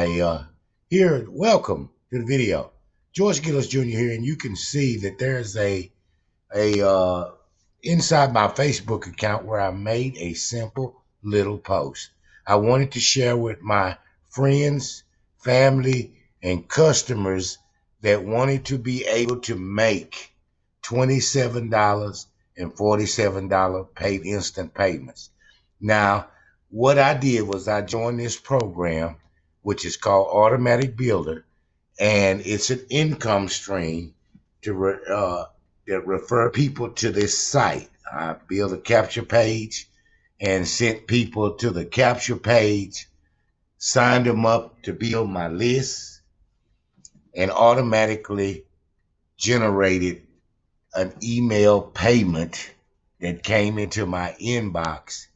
Hey, here, welcome to the video. George Gillis Jr. here, and you can see that there's a inside my Facebook account where I made a simple little post. I wanted to share with my friends, family, and customers that wanted to be able to make $27 and $47 paid instant payments. Now, what I did was I joined this program, which is called Automatic Builder, and it's an income stream that refer people to this site. I built a capture page and sent people to the capture page, signed them up to build my list, and automatically generated an email payment that came into my inbox.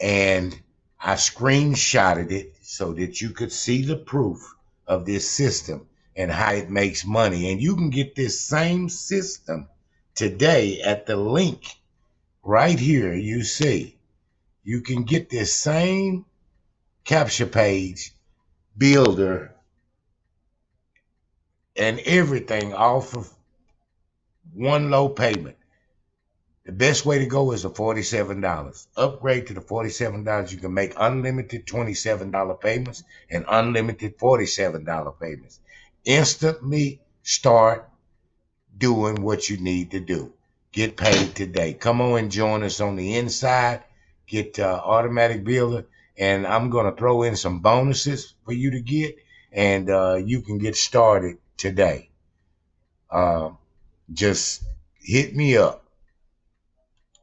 And I screenshotted it so that you could see the proof of this system and how it makes money. And you can get this same system today at the link right here. You see, you can get this same capture page builder and everything off of one low payment. The best way to go is the $47. Upgrade to the $47. You can make unlimited $27 payments and unlimited $47 payments. Instantly start doing what you need to do. Get paid today. Come on and join us on the inside. Get Automatic Builder, and I'm going to throw in some bonuses for you to get, and you can get started today. Just hit me up.